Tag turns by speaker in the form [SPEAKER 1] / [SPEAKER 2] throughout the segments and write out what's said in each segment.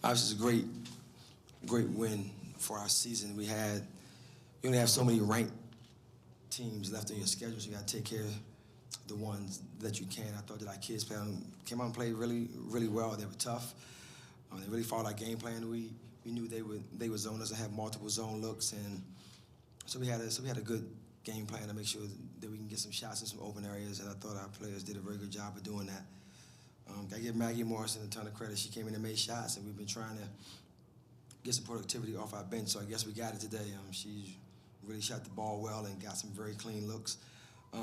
[SPEAKER 1] Obviously, it's a great win for our season. You only have so many ranked teams left on your schedule, so you got to take care of the ones that you can. I thought that our kids came out and played really well. They were tough. They really followed our game plan. We knew they would zone us and have multiple zone looks, and so we had a good game plan to make sure that we can get some shots in some open areas. And I thought our players did a very good job of doing that. I give Maggie Morrison a ton of credit. She came in and made shots, and we've been trying to get some productivity off our bench. So I guess we got it today. She really shot the ball well and got some very clean looks. I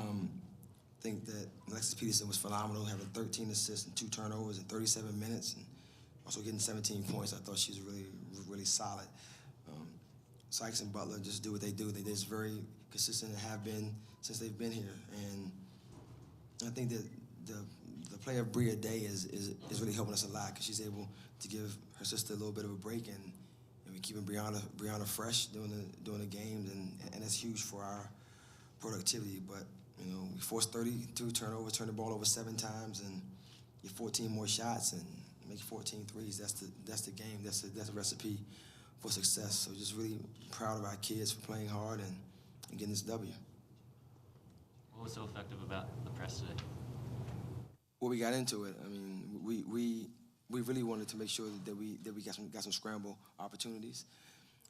[SPEAKER 1] think that Alexis Peterson was phenomenal, having 13 assists and 2 turnovers in 37 minutes, and also getting 17 points. I thought she was really solid. Sykes and Butler just do what they do. They're just very consistent and have been since they've been here. And I think that the play of Bria Day is really helping us a lot because she's able to give her sister a little bit of a break, and we're keeping Brianna fresh during the games, and that's huge for our productivity. But we forced 32 turnovers, turned the ball over 7 times, and get 14 more shots and make 14 threes. That's the game. That's a recipe for success. So just really proud of our kids for playing hard and getting this W.
[SPEAKER 2] What was so effective about the press today?
[SPEAKER 1] Well, we got into it. I mean, we really wanted to make sure that we got some scramble opportunities,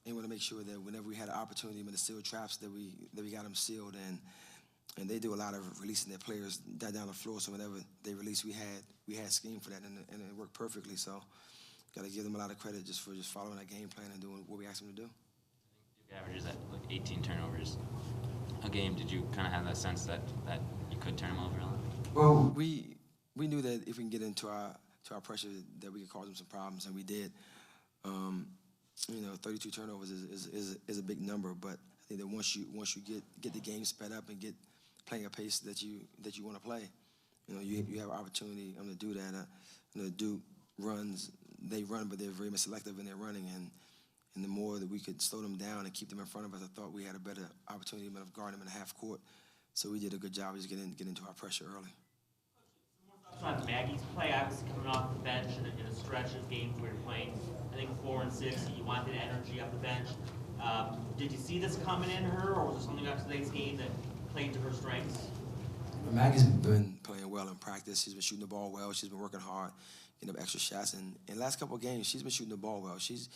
[SPEAKER 1] and we want to make sure that whenever we had an opportunity with the seal traps that we got them sealed, and they do a lot of releasing their players down the floor. So whenever they release, we had scheme for that, and it worked perfectly. So got to give them a lot of credit just for following that game plan and doing what we asked them to do.
[SPEAKER 2] I think Duke averages at like 18 turnovers a game. Did you kind of have that sense that you could turn them over a lot?
[SPEAKER 1] Well, we knew that if we can get into our pressure, that we could cause them some problems, and we did. 32 turnovers is a big number, but I think that once you get the game sped up and get playing a pace that you want to play, you have an opportunity to do that. Duke runs, they run, but they're very selective in their running, and the more that we could slow them down and keep them in front of us, I thought we had a better opportunity of guarding them in the half court. So we did a good job of just getting into our pressure early.
[SPEAKER 3] On Maggie's play, obviously coming off the bench in a stretch of games where you're playing, I think 4 and 6, and you wanted energy off the bench. Did you see this coming in her, or was there something after today's game that played to her strengths?
[SPEAKER 1] Maggie's been playing well in practice. She's been shooting the ball well. She's been working hard, getting up extra shots. And in the last couple of games, she's been shooting the ball well. She's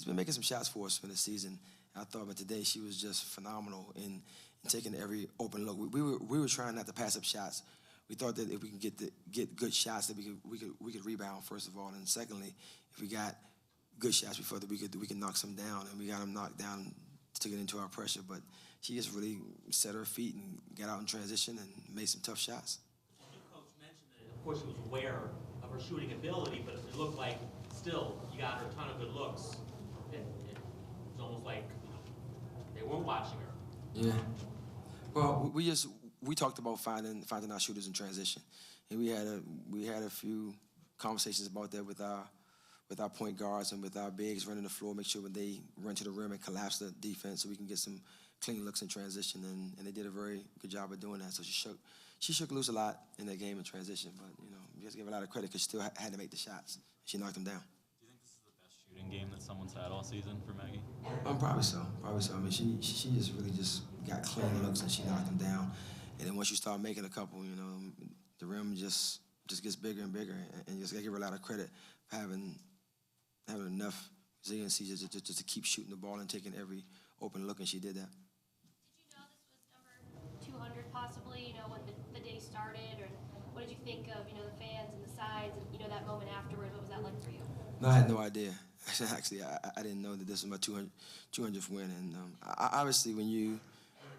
[SPEAKER 1] been making some shots for us for the season. I thought, but today she was just phenomenal in taking every open look. We were trying not to pass up shots. We thought that if we can get good shots, that we could rebound first of all, and secondly, if we got good shots, we thought that we could knock some down, and we got them knocked down to get into our pressure. But she just really set her feet and got out in transition and made some tough shots.
[SPEAKER 3] The coach mentioned that, of course, he was aware of her shooting ability, but it looked like still you got her a ton of good looks. It was almost like they were watching her.
[SPEAKER 1] Yeah. Well, we talked about finding our shooters in transition, and we had a few conversations about that with our point guards and with our bigs running the floor, make sure when they run to the rim and collapse the defense, so we can get some clean looks in transition, and they did a very good job of doing that. So she shook loose a lot in that game in transition, but you have to give her a lot of credit because she still had to make the shots. She knocked them down.
[SPEAKER 4] Do you think this is the best shooting game that someone's had all season for Maggie?
[SPEAKER 1] Probably so. I mean, she just really just got clean looks and she knocked them down. And then once you start making a couple, the rim just gets bigger and bigger. And just gotta give her a lot of credit for having enough resiliency just to keep shooting the ball and taking every open look, and she did that.
[SPEAKER 5] Did you know this was number 200 possibly, when the day started? Or what did you think of, the fans and the sides and, that moment afterwards? What was that like for you?
[SPEAKER 1] No, I had no idea. Actually, I didn't know that this was my 200th win. And obviously, when you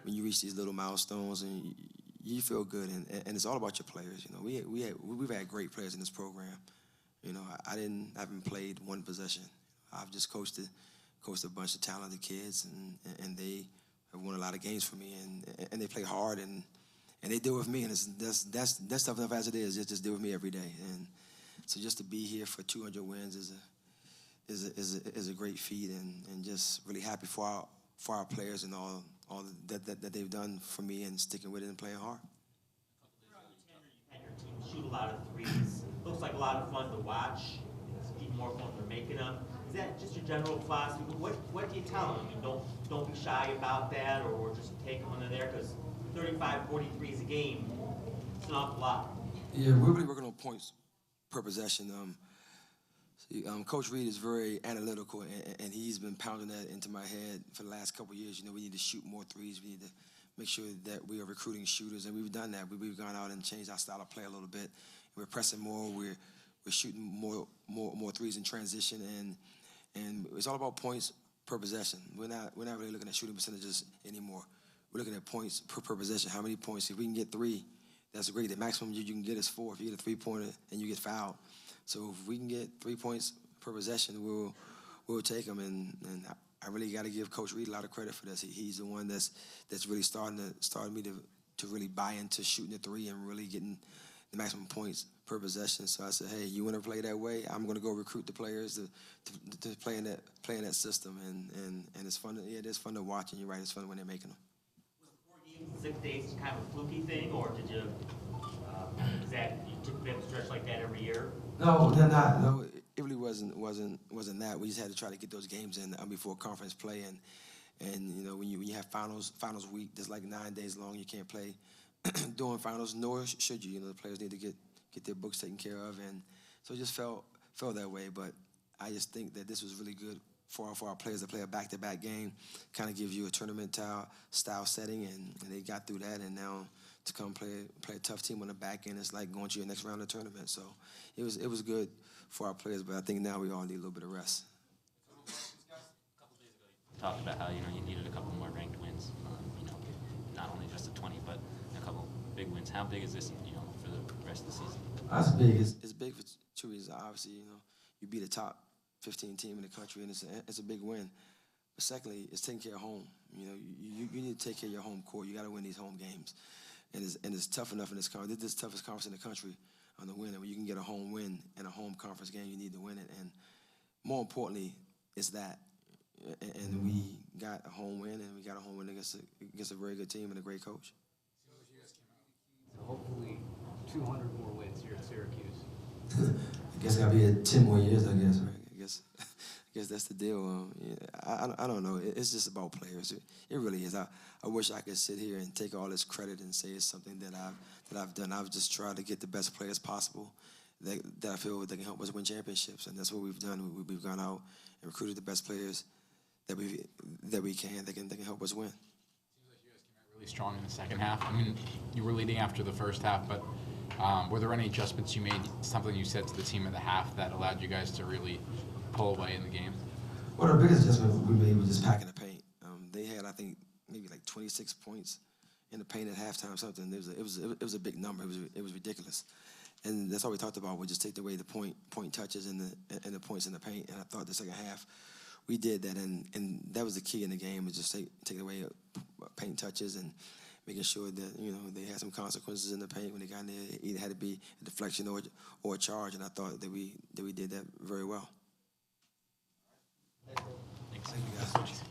[SPEAKER 1] reach these little milestones, and you feel good, and it's all about your players. We've had great players in this program. I haven't played one possession. I've just coached a bunch of talented kids, and they have won a lot of games for me, and they play hard, and they deal with me, and that's tough enough as it is. Just deal with me every day, and so just to be here for 200 wins is a great feat, and just really happy for our players and all that they've done for me and sticking with it and playing hard.
[SPEAKER 3] You had your team shoot a lot of threes. Looks like a lot of fun to watch. It's even more fun when they're making them. Is that just your general philosophy? What do you tell them? I mean, don't be shy about that, or just take them when they're there, because 35, 40 threes a game, it's an awful lot.
[SPEAKER 1] Yeah, we're really working on points per possession. Coach Reed is very analytical, and he's been pounding that into my head for the last couple of years. You know, we need to shoot more threes. We need to make sure that we are recruiting shooters, and we've done that. We've gone out and changed our style of play a little bit. We're pressing more. We're shooting more threes in transition, and it's all about points per possession. We're not really looking at shooting percentages anymore. We're looking at points per possession. How many points? If we can get 3, that's great. The maximum you can get is 4. If you get a 3-pointer and you get fouled. So if we can get 3 points per possession, we'll take them. And I really got to give Coach Reed a lot of credit for this. He's the one that's really started me to really buy into shooting the 3 and really getting the maximum points per possession. So I said, hey, you want to play that way? I'm going to go recruit the players to play in that system. And it's fun. Yeah, it is fun to watch. And you're right, it's fun when they're making them.
[SPEAKER 3] Was the 4 games in 6 days kind of a fluky thing, or did you? Is that you took a stretch like that every year?
[SPEAKER 1] No, they're not. No, it really wasn't that. We just had to try to get those games in before conference play, and you know when you have finals week, that's like 9 days long. You can't play during finals, nor should you. You know the players need to get their books taken care of, and so it just felt that way. But I just think that this was really good for our players to play a back-to-back game. Kind of gives you a tournament style setting, and they got through that, and now to come play a tough team on the back end, it's like going to your next round of tournament. So it was good for our players, but I think now we all need a little bit of rest.
[SPEAKER 2] A couple days ago, you talked about how you needed a couple more ranked wins. Not only just a 20, but a couple big wins. How big is this for the rest of the season?
[SPEAKER 1] That's big. It's big for 2 reasons. Obviously, you beat a top 15 team in the country, and it's a big win. But secondly, it's taking care of home. You need to take care of your home court. You got to win these home games. And it's tough enough in this conference. This is the toughest conference in the country on the win. And when you can get a home win in a home conference game, you need to win it. And more importantly, it's that. And we got a home win, and we got a home win against a very good team and a great coach.
[SPEAKER 6] So hopefully 200 more wins here at Syracuse.
[SPEAKER 1] I guess I'll be here 10 more years, I guess, right? I guess that's the deal. I don't know. It's just about players. It really is. I wish I could sit here and take all this credit and say it's something that I've done. I've just tried to get the best players possible that I feel that can help us win championships, and that's what we've done. We've gone out and recruited the best players that we can that can help us win.
[SPEAKER 7] Seems like you guys came out really strong in the second half. I mean, you were leading after the first half, but were there any adjustments you made, something you said to the team in the half that allowed you guys to really pull away in the game?
[SPEAKER 1] Well, the biggest adjustment we made was just packing the paint. They had, I think, maybe like 26 points in the paint at halftime. Something. It was a big number. It was ridiculous, and that's all we talked about. We just take away the point touches and the points in the paint. And I thought the second half we did that, and that was the key in the game. Was just take away paint touches and making sure that they had some consequences in the paint when they got in there. It either had to be a deflection or a charge, and I thought that we did that very well.
[SPEAKER 2] Thanks.
[SPEAKER 1] Thank you, guys.